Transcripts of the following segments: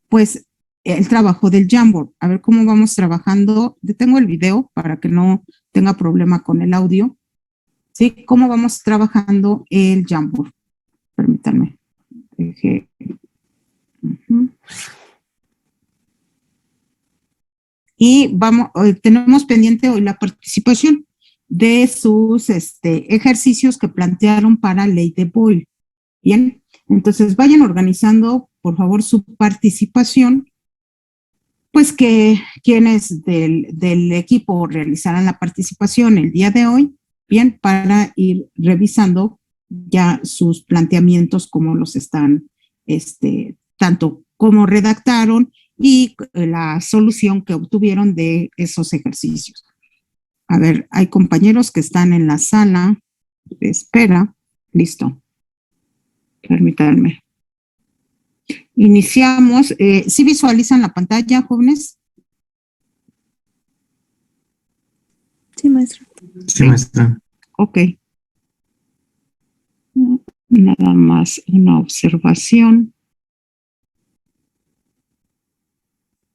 pues el trabajo del Jamboard. A ver cómo vamos trabajando. Detengo el video para que no tenga problema con el audio. ¿Sí? ¿Cómo vamos trabajando el Jamboard? Permítanme. Y vamos, tenemos pendiente hoy la participación de sus ejercicios que plantearon para ley de Boyle. Bien, entonces vayan organizando, por favor, su participación, pues que quienes del equipo realizarán la participación el día de hoy, bien, para ir revisando ya sus planteamientos, cómo los están, tanto como redactaron y la solución que obtuvieron de esos ejercicios. A ver, hay compañeros que están en la sala de espera. Listo. Permítanme. Iniciamos. ¿Sí visualizan la pantalla, jóvenes? Sí, maestra. Sí, maestra. Ok. Nada más una observación.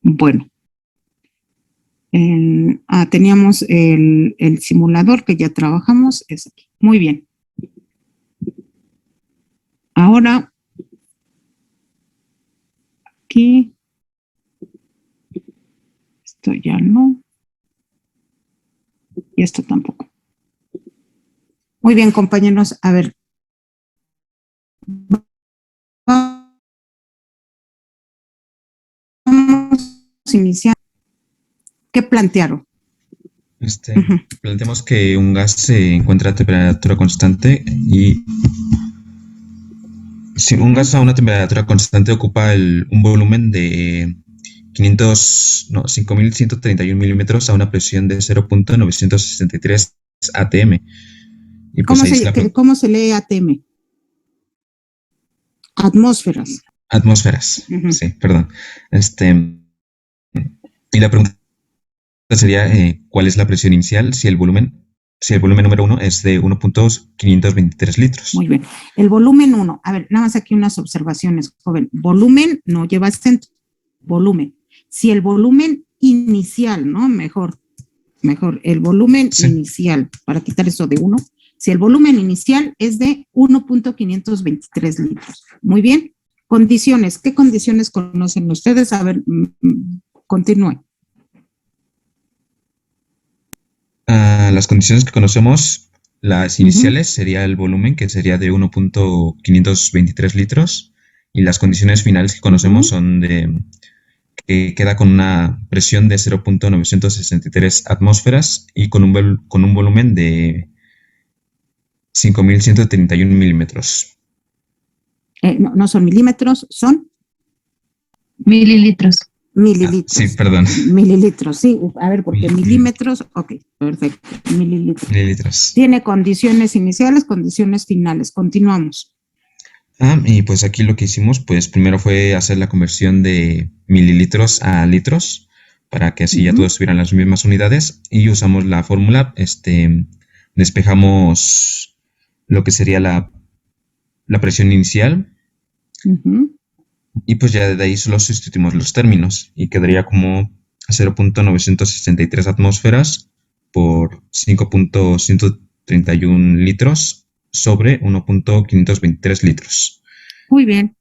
Bueno. Teníamos el simulador que ya trabajamos. Es aquí. Muy bien. Ahora, aquí. Esto ya no. Y esto tampoco. Muy bien, compañeros. A ver. Vamos a iniciar. ¿Qué plantearon? Planteamos que un gas se encuentra a temperatura constante y si un gas a una temperatura constante ocupa un volumen de 5.131 milímetros a una presión de 0.963 atm. Y pues ¿Cómo se lee ATM? Atmósferas. Atmósferas, sí, perdón. Y la pregunta sería, ¿cuál es la presión inicial si el volumen número 1 es de 1.523 litros? Muy bien. El volumen 1, a ver, nada más aquí unas observaciones, joven. Volumen no lleva acento. Volumen. Si el volumen inicial, ¿no? Mejor, el volumen inicial, para quitar eso de 1, si el volumen inicial es de 1.523 litros. Muy bien. Condiciones. ¿Qué condiciones conocen ustedes? A ver, continúen. Las condiciones que conocemos, las iniciales sería el volumen, que sería de 1.523 litros, y las condiciones finales que conocemos son de que queda con una presión de 0.963 atmósferas y con un volumen de 5.131 milímetros. No son milímetros, son mililitros. Mililitros. Sí, perdón. Mililitros, sí. A ver, porque milímetros, ok, perfecto. Mililitros. Tiene condiciones iniciales, condiciones finales. Continuamos. Y pues aquí lo que hicimos, pues primero fue hacer la conversión de mililitros a litros, para que así ya todos tuvieran las mismas unidades, y usamos la fórmula, despejamos lo que sería la presión inicial, y pues ya de ahí solo sustituimos los términos, y quedaría como 0.963 atmósferas por 5.131 litros sobre 1.523 litros. Muy bien.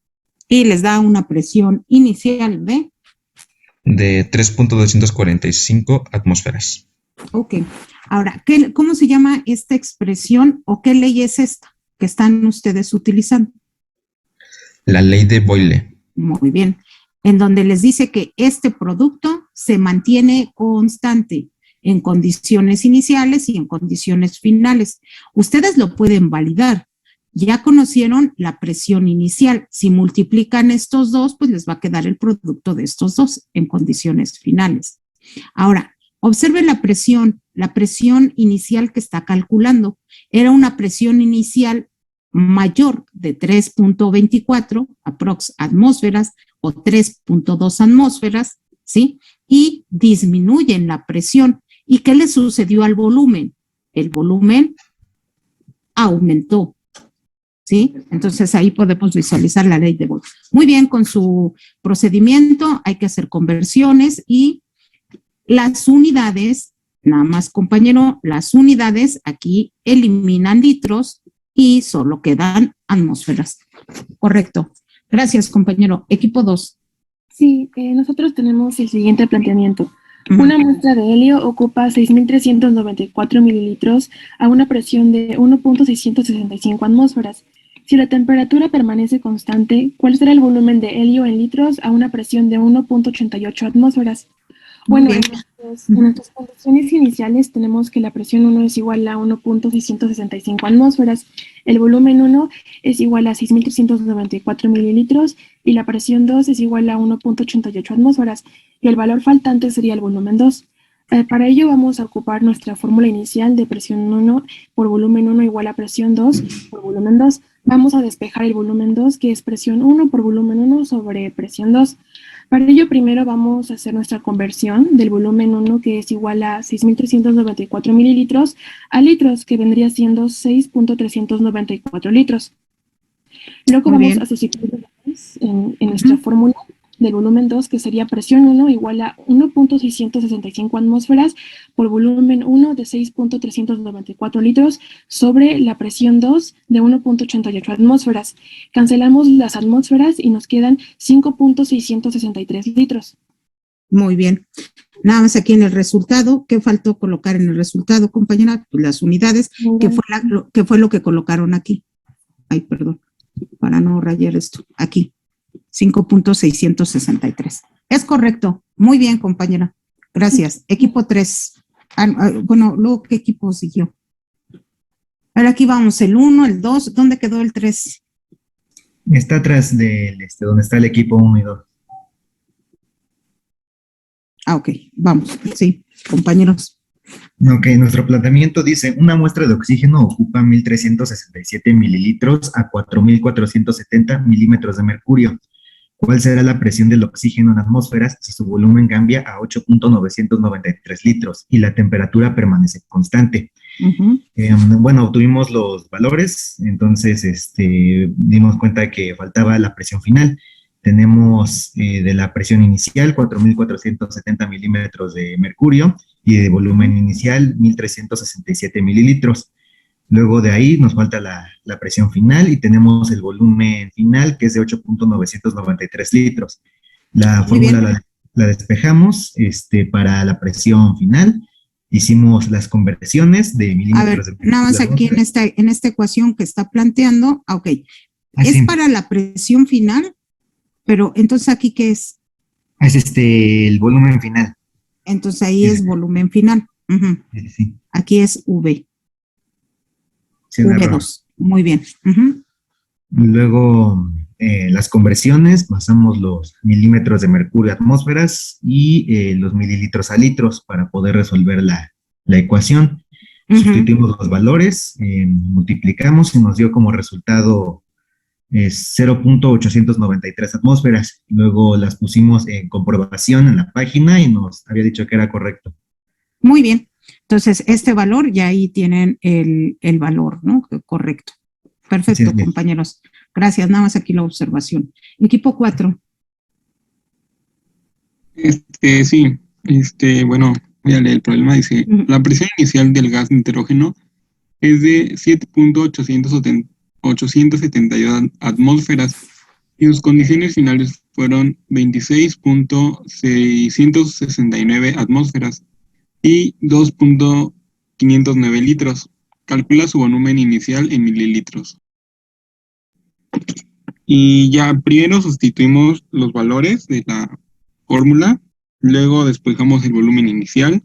Y les da una presión inicial de 3.245 atmósferas. Ok. Ahora, ¿cómo se llama esta expresión o qué ley es esta que están ustedes utilizando? La ley de Boyle. Muy bien. En donde les dice que este producto se mantiene constante en condiciones iniciales y en condiciones finales. Ustedes lo pueden validar. Ya conocieron la presión inicial. Si multiplican estos dos, pues les va a quedar el producto de estos dos en condiciones finales. Ahora, observen la presión inicial que está calculando. Era una presión inicial mayor de 3.24 aprox atmósferas o 3.2 atmósferas, ¿sí? Y disminuyen la presión. ¿Y qué le sucedió al volumen? El volumen aumentó, ¿sí? Entonces ahí podemos visualizar la ley de Boyle. Muy bien, con su procedimiento hay que hacer conversiones y las unidades, nada más compañero, las unidades aquí eliminan litros y solo quedan atmósferas. Correcto. Gracias, compañero. Equipo 2. Sí, nosotros tenemos el siguiente planteamiento. Una muestra de helio ocupa 6.394 mililitros a una presión de 1.665 atmósferas. Si la temperatura permanece constante, ¿cuál será el volumen de helio en litros a una presión de 1.88 atmósferas? Bueno, en nuestras condiciones iniciales tenemos que la presión 1 es igual a 1.665 atmósferas, el volumen 1 es igual a 6.394 mililitros y la presión 2 es igual a 1.88 atmósferas y el valor faltante sería el volumen 2. Para ello vamos a ocupar nuestra fórmula inicial de presión 1 por volumen 1 igual a presión 2 por volumen 2. Vamos a despejar el volumen 2, que es presión 1 por volumen 1 sobre presión 2. Para ello primero vamos a hacer nuestra conversión del volumen 1, que es igual a 6.394 mililitros, a litros, que vendría siendo 6.394 litros. Luego vamos a sustituir en nuestra fórmula del volumen 2, que sería presión 1 igual a 1.665 atmósferas por volumen 1 de 6.394 litros sobre la presión 2 de 1.88 atmósferas. Cancelamos las atmósferas y nos quedan 5.663 litros. Muy bien. Nada más aquí en el resultado, ¿qué faltó colocar en el resultado, compañera? Pues las unidades, que fue lo que colocaron aquí. Ay, perdón, para no rayar esto. Aquí. 5.663. Es correcto. Muy bien, compañera. Gracias. Equipo 3. Bueno, luego, ¿qué equipo siguió? Ahora aquí vamos, el 1, el 2. ¿Dónde quedó el 3? Está atrás de donde está el equipo 1 y 2. Ok, vamos. Sí, compañeros. Ok, nuestro planteamiento dice, una muestra de oxígeno ocupa 1.367 mililitros a 4.470 milímetros de mercurio. ¿Cuál será la presión del oxígeno en atmósferas si su volumen cambia a 8.993 litros y la temperatura permanece constante? Bueno, obtuvimos los valores, entonces dimos cuenta que faltaba la presión final. Tenemos de la presión inicial 4.470 milímetros de mercurio y de volumen inicial 1.367 mililitros. Luego de ahí nos falta la presión final y tenemos el volumen final, que es de 8.993 litros. La fórmula la despejamos para la presión final. Hicimos las conversiones de milímetros. A ver, nada más aquí en esta ecuación que está planteando, ok, es para la presión final, pero entonces aquí ¿qué es? Es el volumen final. Entonces ahí es volumen final. Sí. Aquí es V. Sí, V2. Muy bien. Luego, las conversiones, pasamos los milímetros de mercurio a atmósferas y los mililitros a litros para poder resolver la ecuación. Sustituimos los valores, multiplicamos y nos dio como resultado 0.893 atmósferas. Luego las pusimos en comprobación en la página y nos había dicho que era correcto. Muy bien. Entonces, este valor, ya ahí tienen el valor, ¿no? Correcto. Perfecto, sí, compañeros. Gracias. Nada más aquí la observación. Equipo 4. Sí. Bueno, voy a leer el problema. Dice, la presión inicial del gas nitrógeno es de 7.872 atmósferas y sus condiciones finales fueron 26.669 atmósferas y 2.509 litros. Calcula su volumen inicial en mililitros. Y ya primero sustituimos los valores de la fórmula, luego despejamos el volumen inicial,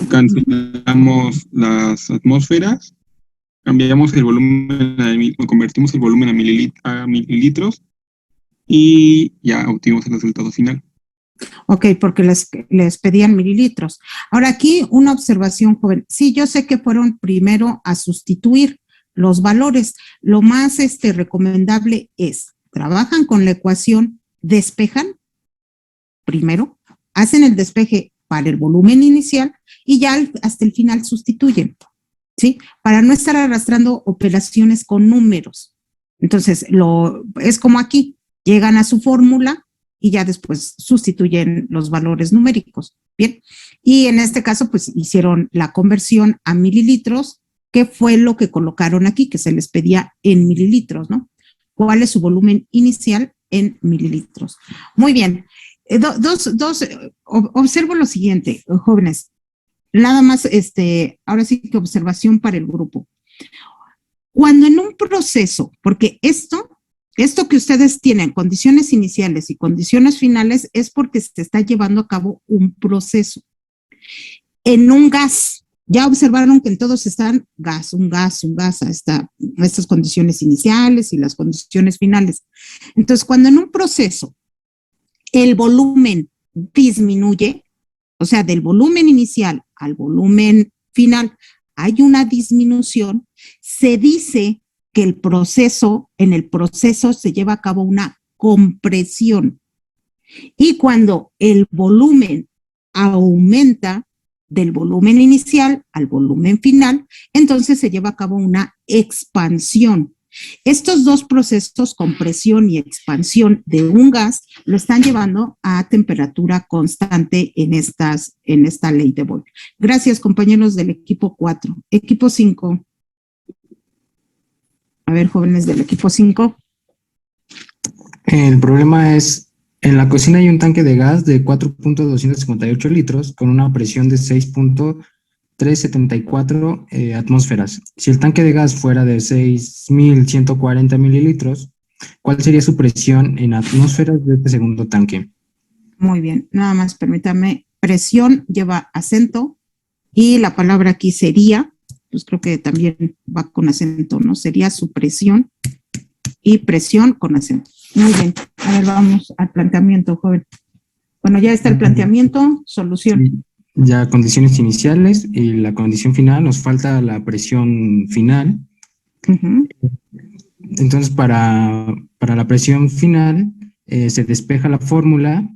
cancelamos las atmósferas, cambiamos el volumen, convertimos el volumen a mililitros y ya obtuvimos el resultado final. Ok, porque les pedían mililitros. Ahora aquí una observación, joven. Sí, yo sé que fueron primero a sustituir los valores. Lo más recomendable es, trabajan con la ecuación, despejan primero, hacen el despeje para el volumen inicial y ya hasta el final sustituyen, ¿sí? Para no estar arrastrando operaciones con números, Entonces, es como aquí, llegan a su fórmula y ya después sustituyen los valores numéricos. Bien, y en este caso, pues hicieron la conversión a mililitros, que fue lo que colocaron aquí, que se les pedía en mililitros, ¿no? ¿Cuál es su volumen inicial en mililitros? Muy bien. Observo lo siguiente, jóvenes. Nada más, ahora sí que observación para el grupo. Cuando en un proceso, porque esto que ustedes tienen, condiciones iniciales y condiciones finales, es porque se está llevando a cabo un proceso. En un gas, ya observaron que en todos están un gas, estas condiciones iniciales y las condiciones finales. Entonces, cuando en un proceso el volumen disminuye, o sea, del volumen inicial al volumen final, hay una disminución, se dice que en el proceso se lleva a cabo una compresión. Y cuando el volumen aumenta del volumen inicial al volumen final, entonces se lleva a cabo una expansión. Estos dos procesos, compresión y expansión de un gas, lo están llevando a temperatura constante en esta ley de Boyle. Gracias, compañeros del equipo 4. Equipo 5. A ver, jóvenes del equipo 5. El problema es, en la cocina hay un tanque de gas de 4.258 litros con una presión de 6.374 atmósferas. Si el tanque de gas fuera de 6.140 mililitros, ¿cuál sería su presión en atmósferas de este segundo tanque? Muy bien, nada más permítame. Presión lleva acento y la palabra aquí sería, pues creo que también va con acento, ¿no? Sería su presión y presión con acento. Muy bien, a ver, vamos al planteamiento, joven. Bueno, ya está el planteamiento, solución. Ya condiciones iniciales y la condición final, nos falta la presión final. Uh-huh. Entonces, para la presión final, se despeja la fórmula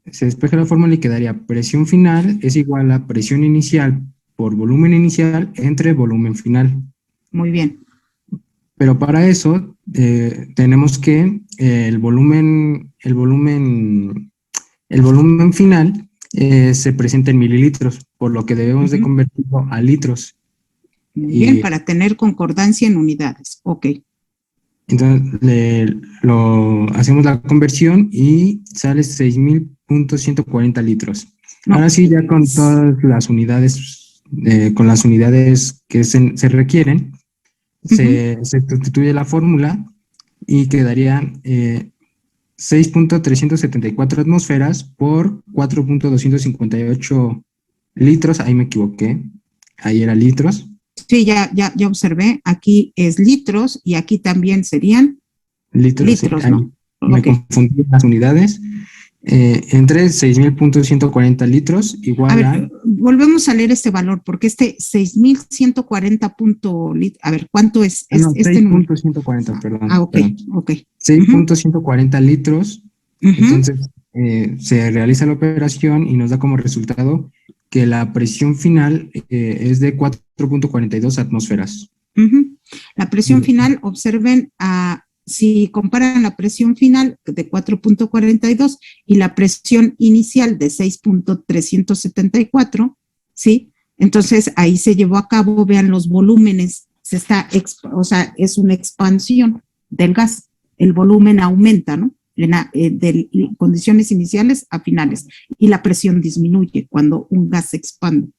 y quedaría presión final es igual a presión inicial por volumen inicial entre volumen final. Muy bien. Pero para eso tenemos que el volumen final se presenta en mililitros, por lo que debemos de convertirlo a litros. Muy bien, para tener concordancia en unidades. Ok. Entonces hacemos la conversión y sale 6.140 litros. No. Ahora sí, ya con todas las unidades, con las unidades que se requieren, se sustituye la fórmula y quedaría 6.374 atmósferas por 4.258 litros. Ahí me equivoqué. Ahí era litros. Sí, ya observé. Aquí es litros y aquí también serían litros, sí, ¿no? Me confundí las unidades. Entre 6.140 litros igual a... Volvemos a leer este valor, porque 6.140 a ver, ¿cuánto es? No, este 6.140, perdón. Ah, ok, perdón. ok. 6.140 litros. Entonces, se realiza la operación y nos da como resultado que la presión final es de 4.42 atmósferas. La presión final, observen, si comparan la presión final de 4.42 y la presión inicial de 6.374, ¿sí? Entonces, ahí se llevó a cabo, vean los volúmenes, es una expansión del gas, el volumen aumenta, ¿no? De condiciones iniciales a finales, y la presión disminuye cuando un gas se expande.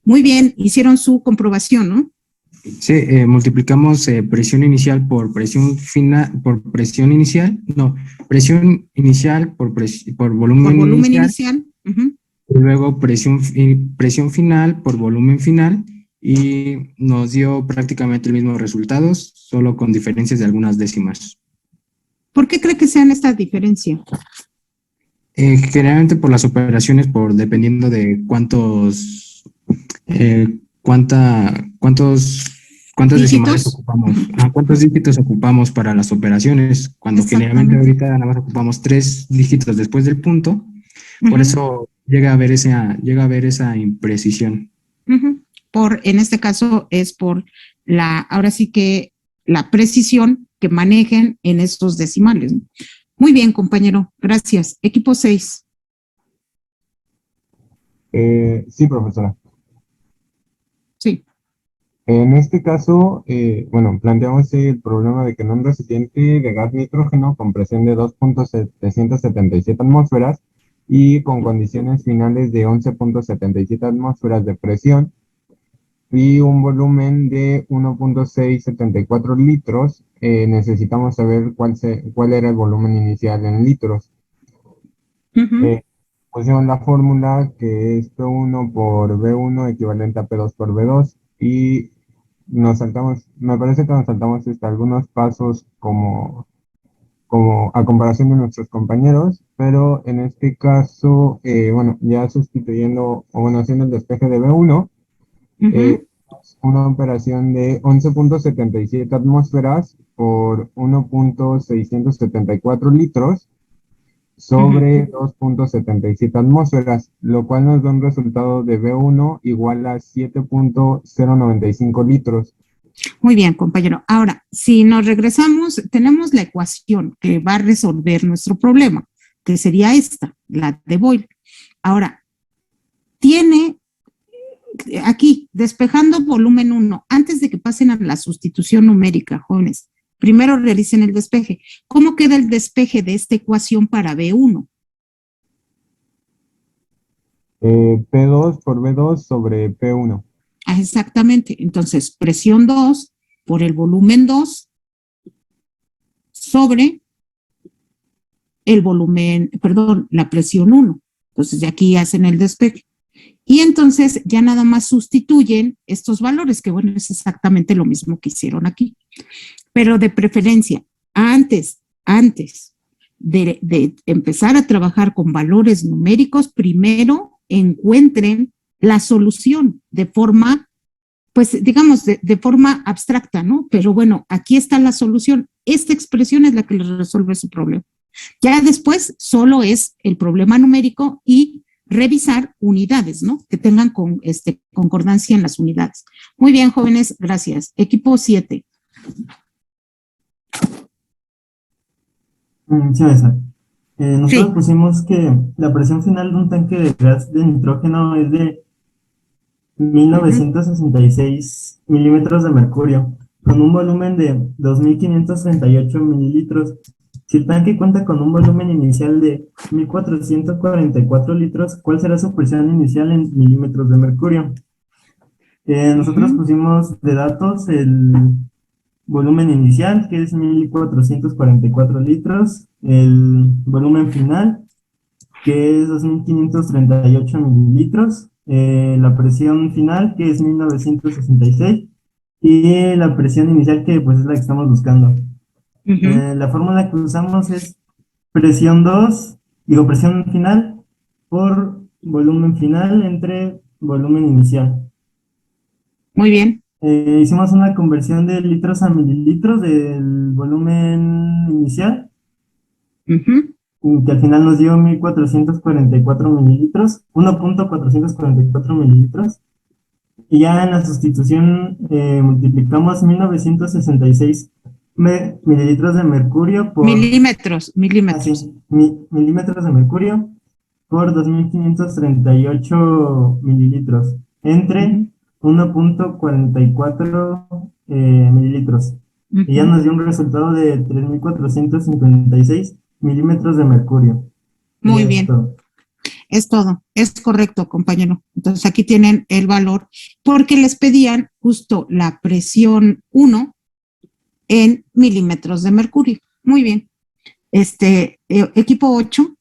Muy bien, hicieron su comprobación, ¿no? Sí, multiplicamos presión inicial por presión final, presión inicial por volumen inicial. Y luego presión final por volumen final, y nos dio prácticamente el mismo resultado, solo con diferencias de algunas décimas. ¿Por qué cree que sean estas diferencias? Generalmente por las operaciones, dependiendo de cuántas decimales ocupamos, cuántos dígitos ocupamos para las operaciones, cuando generalmente ahorita nada más ocupamos 3 dígitos después del punto, por eso llega a haber esa imprecisión. En este caso es por ahora sí que la precisión que manejen en estos decimales, ¿no? Muy bien, compañero, gracias. Equipo 6. Sí, profesora. Sí. En este caso, bueno, planteamos el problema de que en un recipiente de gas nitrógeno con presión de 2.777 atmósferas y con condiciones finales de 11.77 atmósferas de presión y un volumen de 1.674 litros, necesitamos saber cuál era el volumen inicial en litros. Pusimos la fórmula que es P1 por V1 equivalente a P2 por V2 y me parece que nos saltamos algunos pasos como a comparación de nuestros compañeros, pero en este caso, bueno, ya sustituyendo, o bueno, haciendo el despeje de B1, una operación de 11.77 atmósferas por 1.674 litros sobre 2.77 atmósferas, lo cual nos da un resultado de B1 igual a 7.095 litros. Muy bien, compañero. Ahora, si nos regresamos, tenemos la ecuación que va a resolver nuestro problema, que sería esta, la de Boyle. Ahora, tiene aquí, despejando volumen 1, antes de que pasen a la sustitución numérica, jóvenes, primero realicen el despeje. ¿Cómo queda el despeje de esta ecuación para B1? P2 por V2 sobre P1. Ah, exactamente. Entonces, presión 2 por el volumen 2 sobre el volumen, perdón, la presión 1. Entonces, de aquí hacen el despeje. Y entonces ya nada más sustituyen estos valores, que bueno, es exactamente lo mismo que hicieron aquí. Pero de preferencia, antes de empezar a trabajar con valores numéricos, primero encuentren la solución de forma, pues digamos, de forma abstracta, ¿no? Pero bueno, aquí está la solución. Esta expresión es la que les resuelve su problema. Ya después solo es el problema numérico y revisar unidades, ¿no? Que tengan concordancia en las unidades. Muy bien, jóvenes, gracias. Equipo 7. Sí, maestra. Nosotros pusimos que la presión final de un tanque de gas de nitrógeno es de 1966 milímetros de mercurio, con un volumen de 2.538 mililitros. Si el tanque cuenta con un volumen inicial de 1.444 litros, ¿cuál será su presión inicial en milímetros de mercurio? Nosotros pusimos de datos el volumen inicial, que es 1.444 litros, el volumen final, que es 2.538 mililitros, la presión final, que es 1966, y la presión inicial, que pues es la que estamos buscando. La fórmula que usamos es presión final por volumen final entre volumen inicial. Muy bien. Hicimos una conversión de litros a mililitros del volumen inicial, que al final nos dio 1.444 mililitros, 1.444 mililitros. Y ya en la sustitución multiplicamos 1966 mililitros de mercurio por... Milímetros. milímetros de mercurio por 2.538 mililitros entre 1.44 mililitros. Y ya nos dio un resultado de 3.456 milímetros de mercurio. Muy bien. Es todo, es correcto, compañero. Entonces aquí tienen el valor, porque les pedían justo la presión 1 en milímetros de mercurio. Muy bien. Equipo 8,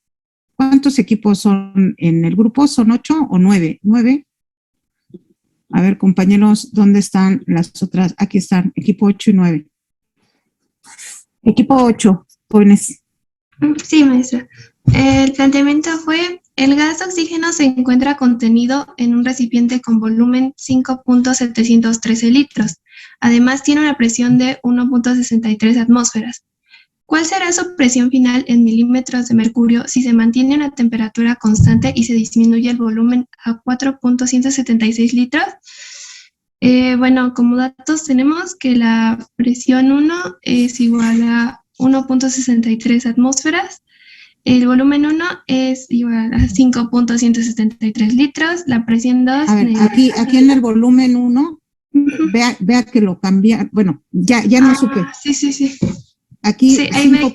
¿cuántos equipos son en el grupo? ¿Son 8 o 9? 9. A ver, compañeros, ¿dónde están las otras? Aquí están, equipo 8 y 9. Equipo 8, jóvenes. Sí, maestra. El planteamiento fue: el gas oxígeno se encuentra contenido en un recipiente con volumen 5.713 litros. Además, tiene una presión de 1.63 atmósferas. ¿Cuál será su presión final en milímetros de mercurio si se mantiene una temperatura constante y se disminuye el volumen a 4.176 litros? Bueno, como datos tenemos que la presión 1 es igual a 1.63 atmósferas, el volumen 1 es igual a 5.173 litros, la presión 2... A ver, aquí en el volumen 1, vea que lo cambia, bueno, ya no supe. Sí. Aquí Sí, ahí 5.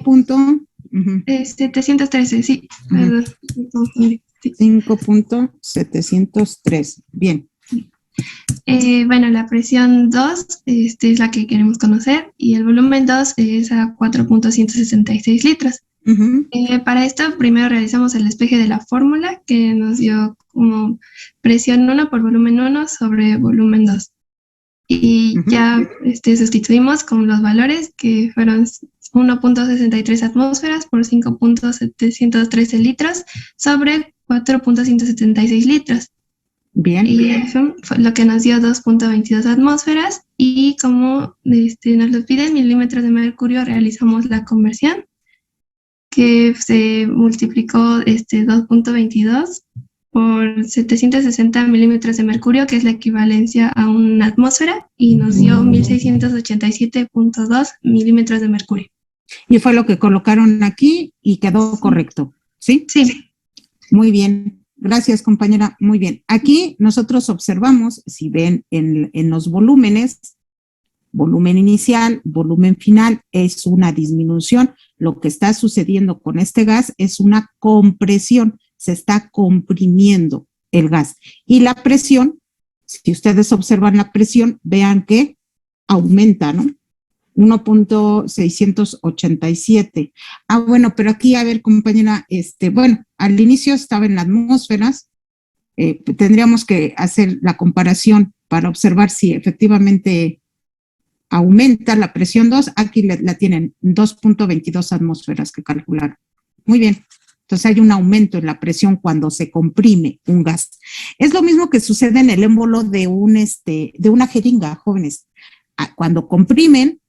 713, sí. Perdón, sí. 5.703, bien. Bueno, la presión 2 es la que queremos conocer y el volumen 2 es a 4.166 litros. Para esto, primero realizamos el despeje de la fórmula que nos dio como presión 1 por volumen 1 sobre volumen 2. Y ya sustituimos con los valores que fueron 1.63 atmósferas por 5.713 litros sobre 4.176 litros. Bien. Y eso fue lo que nos dio 2.22 atmósferas y como nos lo piden milímetros de mercurio, realizamos la conversión que se multiplicó 2.22 por 760 milímetros de mercurio, que es la equivalencia a una atmósfera, y nos dio 1687.2 milímetros de mercurio. Y fue lo que colocaron aquí y quedó correcto, ¿sí? Sí. Muy bien. Gracias, compañera. Muy bien. Aquí nosotros observamos, si ven en los volúmenes, volumen inicial, volumen final, es una disminución. Lo que está sucediendo con este gas es una compresión, se está comprimiendo el gas. Y la presión, si ustedes observan la presión, vean que aumenta, ¿no? 1.687. Bueno, pero aquí, a ver, compañera, bueno, al inicio estaba en las atmósferas, tendríamos que hacer la comparación para observar si efectivamente aumenta la presión 2, aquí la tienen 2.22 atmósferas que calcularon. Muy bien, entonces hay un aumento en la presión cuando se comprime un gas. Es lo mismo que sucede en el émbolo de una jeringa, jóvenes. Cuando comprimen,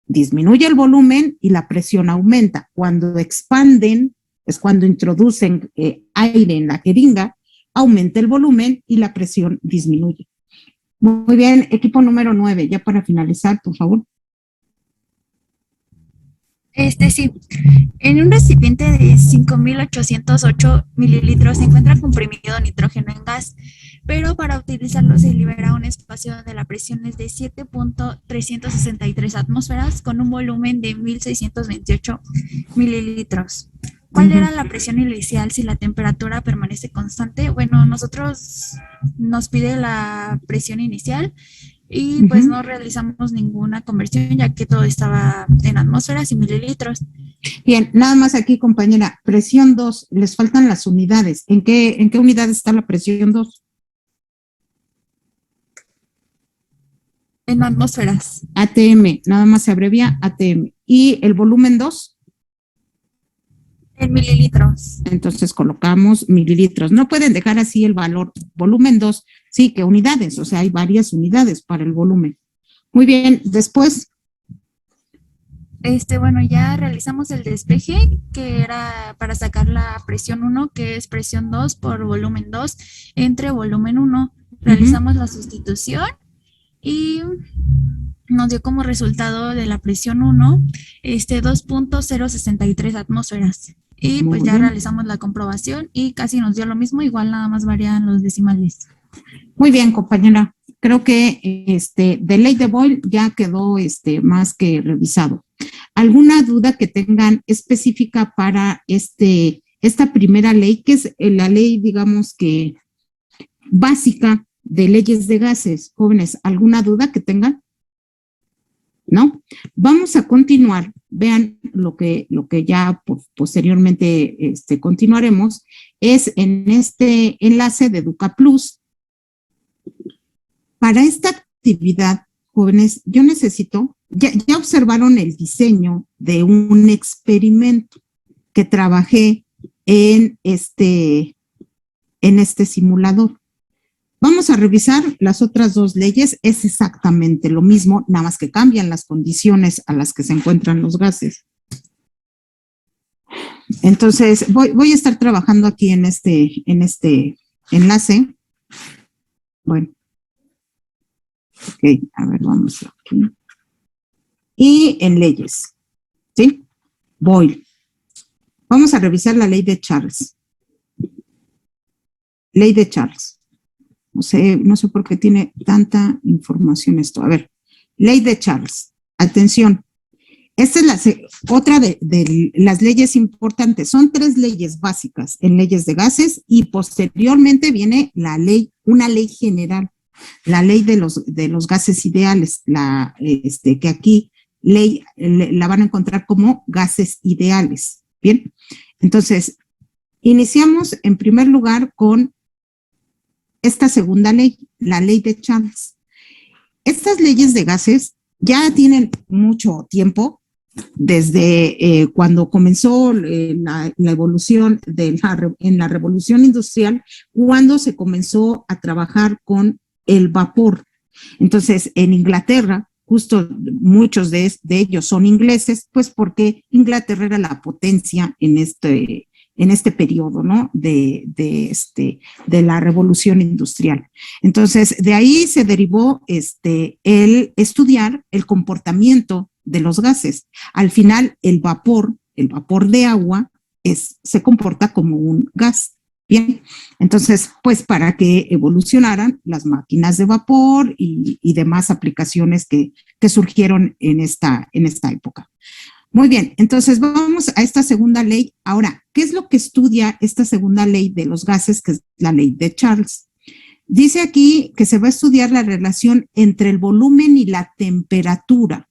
disminuye el volumen y la presión aumenta. Cuando expanden, es cuando introducen aire en la jeringa, aumenta el volumen y la presión disminuye. Muy bien, equipo número 9, ya para finalizar, por favor. Sí. En un recipiente de 5.808 mililitros se encuentra comprimido nitrógeno en gas, pero para utilizarlo se libera un espacio de la presión es de 7.363 atmósferas con un volumen de 1.628 mililitros. ¿Cuál era la presión inicial si la temperatura permanece constante? Bueno, nosotros nos pide la presión inicial y pues no realizamos ninguna conversión ya que todo estaba en atmósferas y mililitros. Bien, nada más aquí, compañera, presión 2, les faltan las unidades. ¿En qué unidad está la presión 2? En atmósferas. ATM, nada más se abrevia ATM. ¿Y el volumen 2? En mililitros. Entonces colocamos mililitros. No pueden dejar así el valor. Volumen 2, sí, que unidades, o sea, hay varias unidades para el volumen. Muy bien, después. Bueno, ya realizamos el despeje, que era para sacar la presión 1, que es presión 2 por volumen 2, entre volumen 1. Realizamos la sustitución y nos dio como resultado de la presión 1, 2.063 atmósferas. Y pues ya realizamos la comprobación y casi nos dio lo mismo, igual nada más varían los decimales. Muy bien, compañera. Creo que de ley de Boyle ya quedó más que revisado. ¿Alguna duda que tengan específica para esta primera ley, que es la ley, digamos que básica de leyes de gases? Jóvenes, ¿alguna duda que tengan? ¿No? Vamos a continuar. Vean lo que ya posteriormente continuaremos, es en este enlace de EducaPlus. Para esta actividad, jóvenes, yo necesito, ya observaron el diseño de un experimento que trabajé en este simulador. Vamos a revisar las otras dos leyes, es exactamente lo mismo, nada más que cambian las condiciones a las que se encuentran los gases. Entonces, voy a estar trabajando aquí en este enlace. Bueno. Ok, a ver, vamos aquí. Y en leyes, ¿sí? Boyle. Vamos a revisar la ley de Charles. Ley de Charles. No sé por qué tiene tanta información esto. A ver, ley de Charles. Atención. Esta es otra de las leyes importantes. Son 3 leyes básicas en leyes de gases y posteriormente viene una ley general, la ley de los gases ideales, que aquí la van a encontrar como gases ideales. Bien, entonces, iniciamos en primer lugar con esta segunda ley, la ley de Charles. Estas leyes de gases ya tienen mucho tiempo, desde cuando comenzó la evolución en la revolución industrial, cuando se comenzó a trabajar con el vapor. Entonces, en Inglaterra, justo muchos de ellos son ingleses, pues porque Inglaterra era la potencia en este periodo, ¿no? De la revolución industrial. Entonces, de ahí se derivó el estudiar el comportamiento de los gases. Al final, el vapor de agua se comporta como un gas. Bien, entonces, pues para que evolucionaran las máquinas de vapor y demás aplicaciones que surgieron en esta época. Muy bien, entonces vamos a esta segunda ley. Ahora, ¿qué es lo que estudia esta segunda ley de los gases, que es la ley de Charles? Dice aquí que se va a estudiar la relación entre el volumen y la temperatura.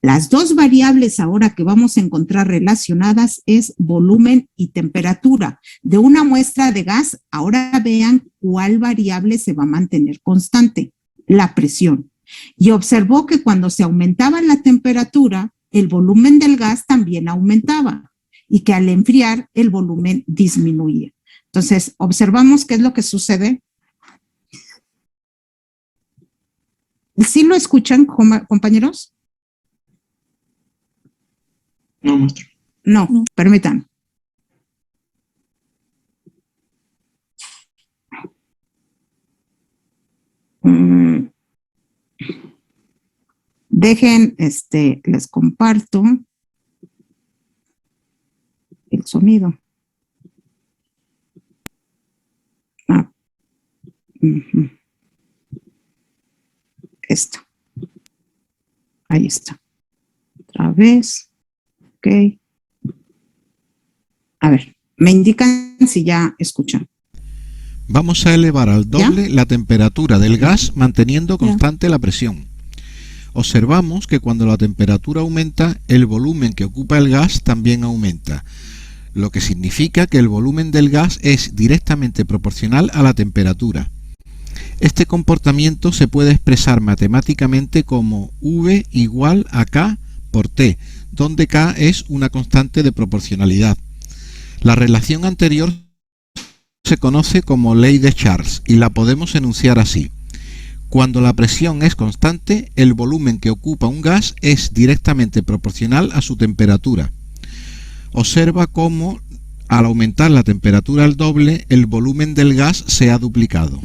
Las 2 variables ahora que vamos a encontrar relacionadas es volumen y temperatura. De una muestra de gas, ahora vean cuál variable se va a mantener constante, la presión. Y observó que cuando se aumentaba la temperatura, el volumen del gas también aumentaba y que al enfriar el volumen disminuía. Entonces, observamos qué es lo que sucede. ¿Sí lo escuchan, compañeros? No, maestro. No, permítanme. Dejen, les comparto el sonido. Esto. Ahí está. Otra vez. Ok. A ver, me indican si ya escuchan. Vamos a elevar al doble la temperatura del gas manteniendo constante la presión. Observamos que cuando la temperatura aumenta, el volumen que ocupa el gas también aumenta, lo que significa que el volumen del gas es directamente proporcional a la temperatura. Este comportamiento se puede expresar matemáticamente como V igual a K por T, donde K es una constante de proporcionalidad. La relación anterior se conoce como ley de Charles y la podemos enunciar así. Cuando la presión es constante, el volumen que ocupa un gas es directamente proporcional a su temperatura. Observa cómo, al aumentar la temperatura al doble, el volumen del gas se ha duplicado.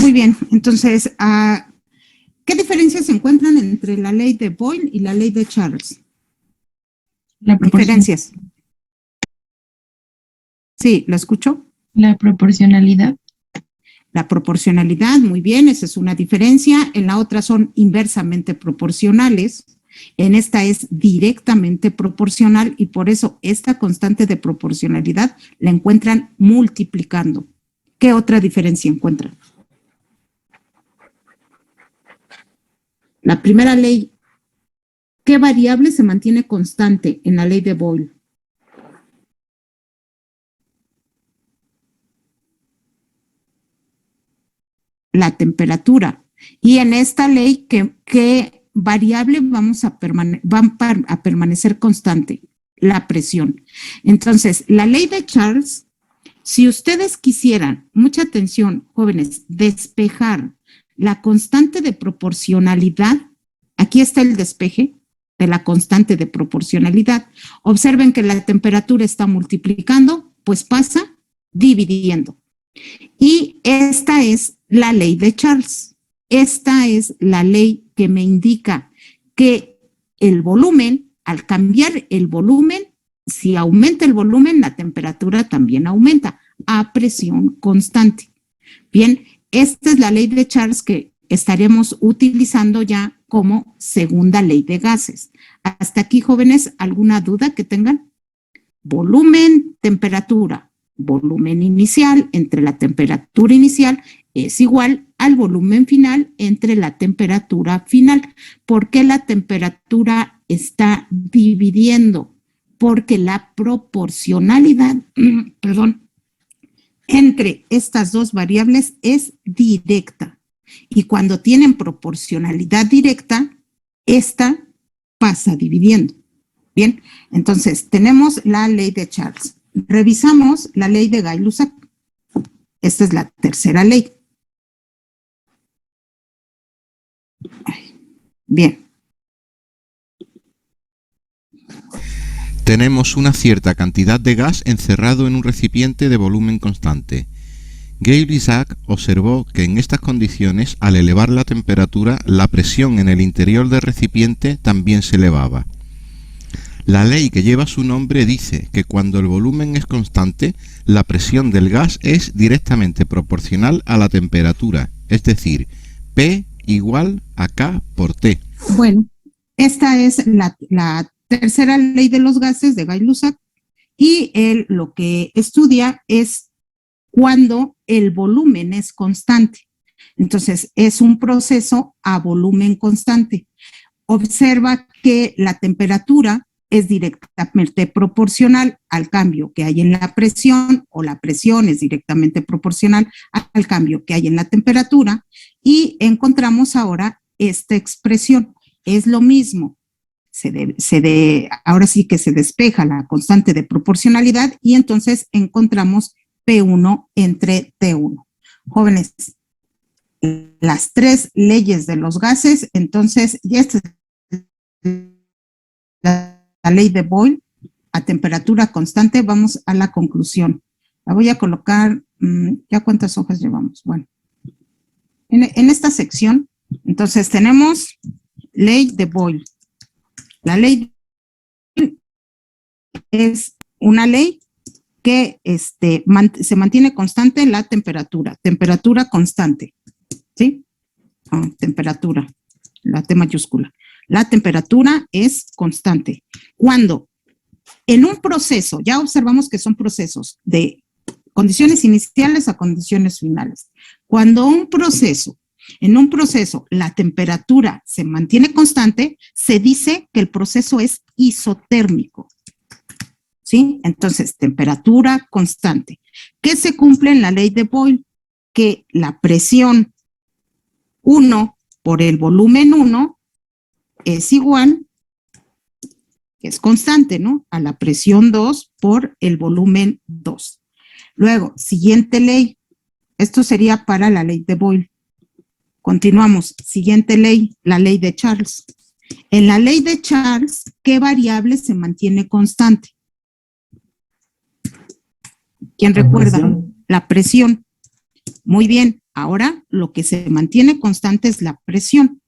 Muy bien, entonces, ¿qué diferencias se encuentran entre la ley de Boyle y la ley de Charles? Diferencias. Sí, ¿lo escucho? La proporcionalidad. La proporcionalidad, muy bien, esa es una diferencia. En la otra son inversamente proporcionales. En esta es directamente proporcional y por eso esta constante de proporcionalidad la encuentran multiplicando. ¿Qué otra diferencia encuentran? La primera ley, ¿qué variable se mantiene constante en la ley de Boyle? La temperatura. Y en esta ley, ¿qué variable va a permanecer constante? La presión. Entonces, la ley de Charles, si ustedes quisieran, mucha atención, jóvenes, despejar la constante de proporcionalidad, aquí está el despeje de la constante de proporcionalidad. Observen que la temperatura está multiplicando, pues pasa dividiendo. Y esta es la ley de Charles. esta es la ley que me indica que el volumen, al cambiar el volumen, si aumenta el volumen, la temperatura también aumenta a presión constante. Bien, esta es la ley de Charles que estaremos utilizando ya como segunda ley de gases. Hasta aquí, jóvenes, ¿alguna duda que tengan? Volumen, temperatura. Volumen inicial entre la temperatura inicial es igual al volumen final entre la temperatura final. ¿Por qué la temperatura está dividiendo? Porque la proporcionalidad, entre estas dos variables es directa. Y cuando tienen proporcionalidad directa, esta pasa dividiendo. Bien, entonces tenemos la ley de Charles. Revisamos la ley de Gay-Lussac. Esta es la tercera ley. Bien. Tenemos una cierta cantidad de gas encerrado en un recipiente de volumen constante. Gay-Lussac observó que en estas condiciones, al elevar la temperatura, la presión en el interior del recipiente también se elevaba. La ley que lleva su nombre dice que cuando el volumen es constante, la presión del gas es directamente proporcional a la temperatura, es decir, P igual a K por T. Bueno, esta es la tercera ley de los gases de Gay-Lussac y él lo que estudia es cuando el volumen es constante. Entonces, es un proceso a volumen constante. Observa que la temperatura es directamente proporcional al cambio que hay en la presión, o la presión es directamente proporcional al cambio que hay en la temperatura, y encontramos ahora esta expresión. Es lo mismo, ahora sí que se despeja la constante de proporcionalidad y entonces encontramos P1 entre T1. Jóvenes, las tres leyes de los gases, entonces, ya esta es la ley de Boyle a temperatura constante. Vamos a la conclusión. La voy a colocar, ¿ya cuántas hojas llevamos? Bueno, en esta sección, entonces tenemos ley de Boyle. La ley es una ley que se mantiene constante la temperatura constante, ¿sí? Temperatura, la T mayúscula. La temperatura es constante. Cuando en un proceso, ya observamos que son procesos de condiciones iniciales a condiciones finales. Cuando en un proceso la temperatura se mantiene constante, se dice que el proceso es isotérmico. ¿Sí? Entonces, temperatura constante. ¿Qué se cumple en la ley de Boyle? Que la presión 1 por el volumen 1 es igual, es constante, ¿no? A la presión 2 por el volumen 2. Luego, siguiente ley. Esto sería para la ley de Boyle. Continuamos. Siguiente ley, la ley de Charles. En la ley de Charles, ¿qué variable se mantiene constante? ¿Quién recuerda? La presión. Muy bien. Ahora lo que se mantiene constante es la presión,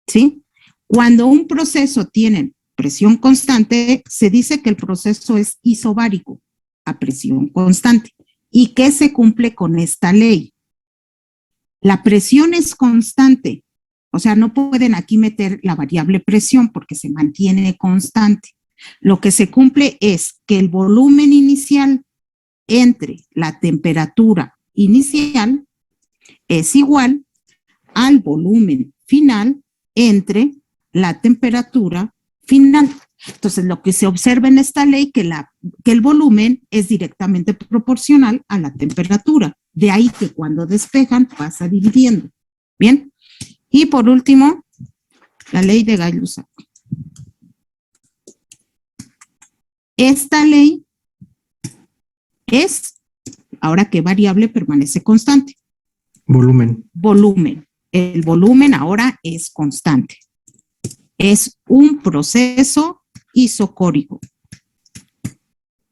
¿sí? Cuando un proceso tiene presión constante, se dice que el proceso es isobárico a presión constante. ¿Y qué se cumple con esta ley? La presión es constante, o sea, no pueden aquí meter la variable presión porque se mantiene constante. Lo que se cumple es que el volumen inicial entre la temperatura inicial es igual al volumen final entre la temperatura final. Entonces, lo que se observa en esta ley que el volumen es directamente proporcional a la temperatura. De ahí que cuando despejan pasa dividiendo. Bien. Y por último, la ley de Gay-Lussac. Esta ley es, ahora, ¿qué variable permanece constante? Volumen. Volumen. El volumen ahora es constante. Es un proceso isocórico.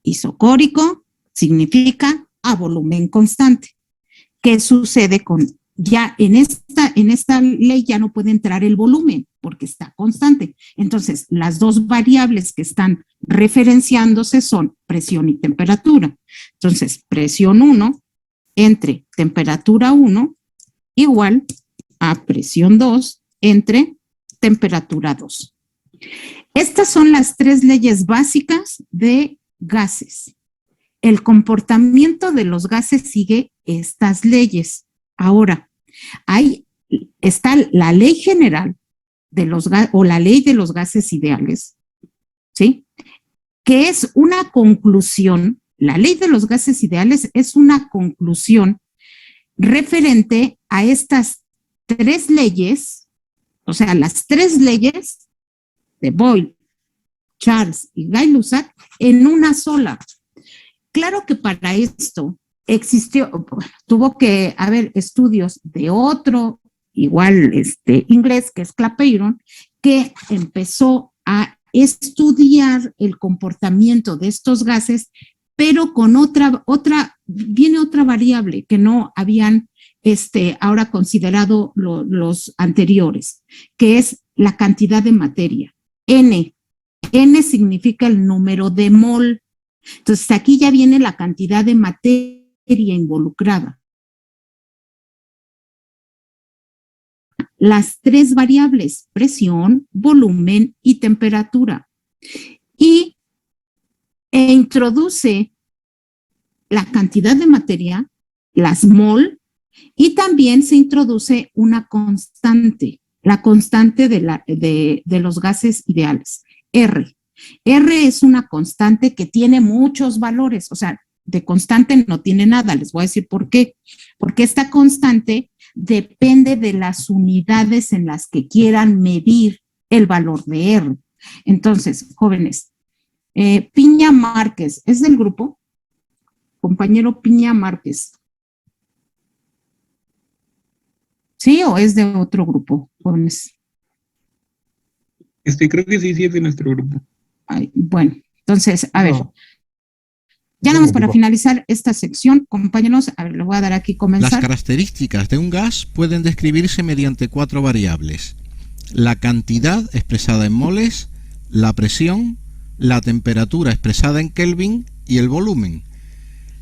Isocórico significa a volumen constante. ¿Qué sucede con ya en esta en esta ley ya no puede entrar el volumen porque está constante. Entonces, las dos variables que están referenciándose son presión y temperatura. Entonces, presión 1 entre temperatura 1 igual a presión 2 entre temperatura 2. Estas son las tres leyes básicas de gases. El comportamiento de los gases sigue estas leyes. Ahora, está la ley general de los o la ley de los gases ideales, ¿sí? Que es una conclusión. La ley de los gases ideales es una conclusión referente a estas tres leyes, o sea, las tres leyes de Boyle, Charles y Gay-Lussac en una sola. Claro que para esto tuvo que haber estudios de otro, igual inglés, que es Clapeyron, que empezó a estudiar el comportamiento de estos gases, pero con viene otra variable que no habían ahora considerado los anteriores, que es la cantidad de materia. N significa el número de mol. Entonces, aquí ya viene la cantidad de materia involucrada. Las tres variables, presión, volumen y temperatura. E introduce la cantidad de materia, las mol, y también se introduce una constante, la constante de los gases ideales, R. R es una constante que tiene muchos valores, o sea, de constante no tiene nada, les voy a decir por qué. Porque esta constante depende de las unidades en las que quieran medir el valor de R. Entonces, jóvenes, Piña Márquez, ¿es del grupo? Compañero Piña Márquez. ¿Sí o es de otro grupo, jóvenes? Creo que sí es de nuestro grupo. Ay, bueno, entonces, a ver. Ya nada más para finalizar esta sección, compañeros, a ver, le voy a dar aquí comenzar. Las características de un gas pueden describirse mediante cuatro variables: la cantidad expresada en moles, la presión, la temperatura expresada en Kelvin y el volumen.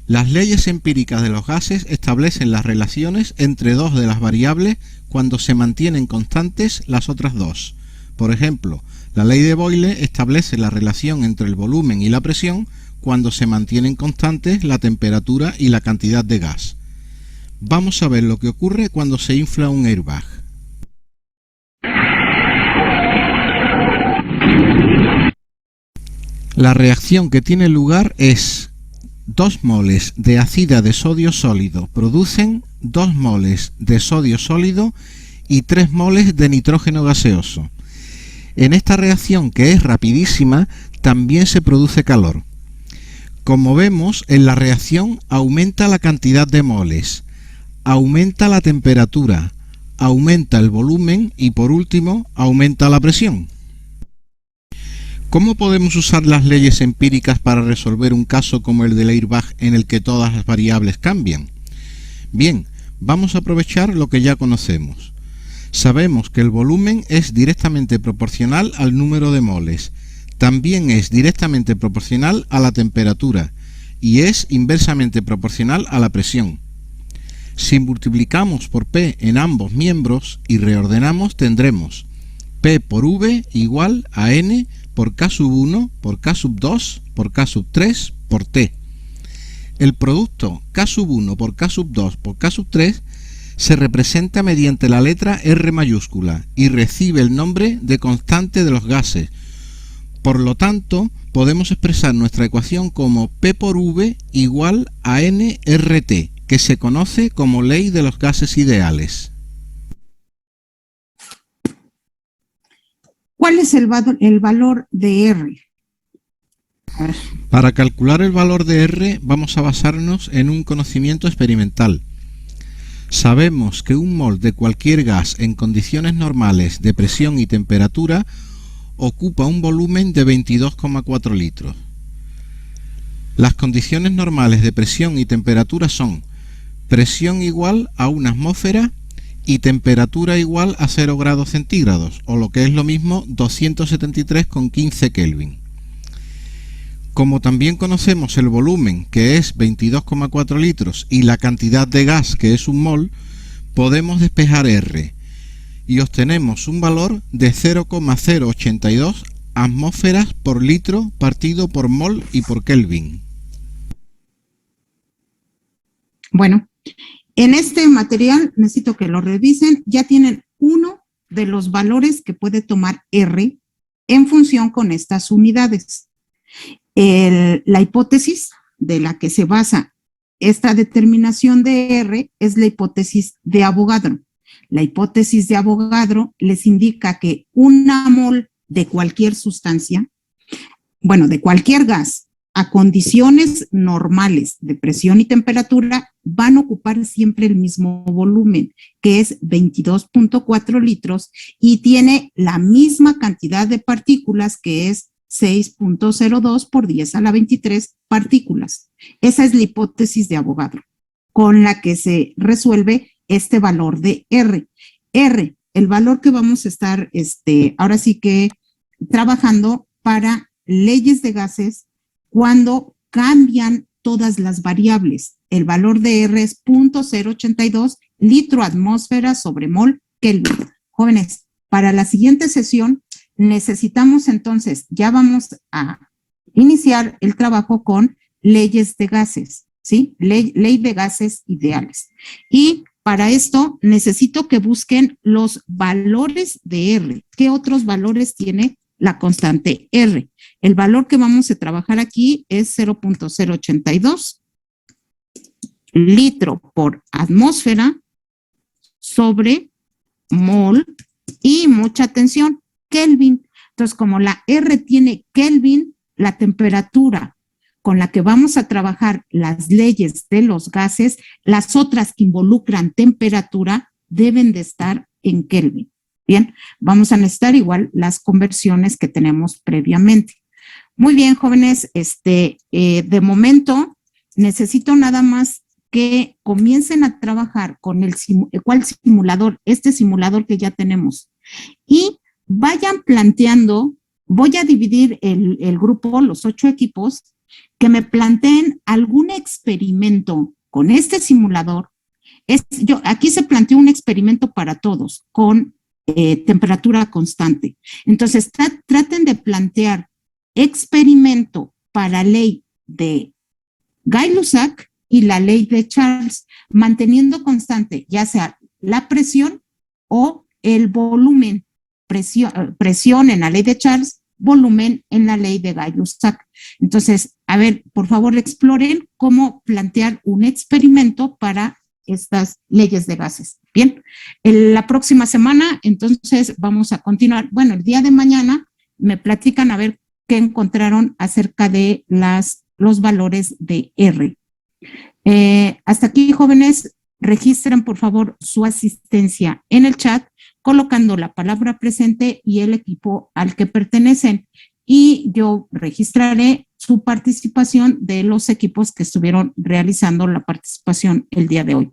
Las leyes empíricas de los gases establecen las relaciones entre dos de las variables cuando se mantienen constantes las otras dos. Por ejemplo, la ley de Boyle establece la relación entre el volumen y la presión cuando se mantienen constantes la temperatura y la cantidad de gas. Vamos a ver lo que ocurre cuando se infla un airbag. La reacción que tiene lugar es 2 moles de ácida de sodio sólido producen 2 moles de sodio sólido y 3 moles de nitrógeno gaseoso. En esta reacción, que es rapidísima, también se produce calor. Como vemos, en la reacción aumenta la cantidad de moles, aumenta la temperatura, aumenta el volumen y, por último, aumenta la presión. ¿Cómo podemos usar las leyes empíricas para resolver un caso como el del airbag en el que todas las variables cambian? Bien, vamos a aprovechar lo que ya conocemos. Sabemos que el volumen es directamente proporcional al número de moles, también es directamente proporcional a la temperatura y es inversamente proporcional a la presión. Si multiplicamos por P en ambos miembros y reordenamos, tendremos P por V igual a N por K sub 1 por K sub 2 por K sub 3 por T. El producto K sub 1 por K sub 2 por K sub 3 se representa mediante la letra R mayúscula y recibe el nombre de constante de los gases. Por lo tanto, podemos expresar nuestra ecuación como P por V igual a nRT, que se conoce como ley de los gases ideales. ¿Cuál es el valor de R? A ver. Para calcular el valor de R vamos a basarnos en un conocimiento experimental. Sabemos que un mol de cualquier gas en condiciones normales de presión y temperatura ocupa un volumen de 22,4 litros. Las condiciones normales de presión y temperatura son presión igual a 1 atmósfera y temperatura igual a 0 grados centígrados, o lo que es lo mismo 273,15 Kelvin. Como también conocemos el volumen, que es 22,4 litros, y la cantidad de gas, que es un mol, podemos despejar R y obtenemos un valor de 0,082 atmósferas por litro partido por mol y por Kelvin. Bueno, en este material necesito que lo revisen. Ya tienen uno de los valores que puede tomar R en función con estas unidades. La hipótesis de la que se basa esta determinación de R es la hipótesis de Avogadro. La hipótesis de Avogadro les indica que una mol de cualquier sustancia, bueno, de cualquier gas, a condiciones normales de presión y temperatura, van a ocupar siempre el mismo volumen, que es 22.4 litros, y tiene la misma cantidad de partículas, que es 6.02 por 10 a la 23 partículas. Esa es la hipótesis de Avogadro, con la que se resuelve este valor de R. R, el valor que vamos a estar, ahora sí que trabajando para leyes de gases cuando cambian todas las variables. El valor de R es 0.082 litro atmósfera sobre mol Kelvin. Jóvenes, para la siguiente sesión necesitamos entonces, ya vamos a iniciar el trabajo con leyes de gases, ¿sí? Ley de gases ideales. Y para esto necesito que busquen los valores de R. ¿Qué otros valores tiene la constante R? El valor que vamos a trabajar aquí es 0.082 litro por atmósfera sobre mol y mucha atención, Kelvin. Entonces, como la R tiene Kelvin, la temperatura con la que vamos a trabajar las leyes de los gases, las otras que involucran temperatura, deben de estar en Kelvin. Bien, vamos a necesitar igual las conversiones que tenemos previamente. Muy bien, jóvenes, de momento necesito nada más que comiencen a trabajar con ¿cuál simulador? Este simulador que ya tenemos. Y vayan planteando, voy a dividir el grupo, los 8 equipos, que me planteen algún experimento con este simulador. Aquí se planteó un experimento para todos con temperatura constante. Entonces, traten de plantear experimento para ley de Gay-Lussac y la ley de Charles, manteniendo constante ya sea la presión o el volumen. Presión en la ley de Charles, volumen en la ley de Gay-Lussac. Entonces, a ver, por favor, exploren cómo plantear un experimento para estas leyes de gases. Bien, la próxima semana, entonces, vamos a continuar. Bueno, el día de mañana me platican a ver qué encontraron acerca de los valores de R. Hasta aquí, jóvenes, registren, por favor, su asistencia en el chat, colocando la palabra presente y el equipo al que pertenecen. Y yo registraré su participación de los equipos que estuvieron realizando la participación el día de hoy.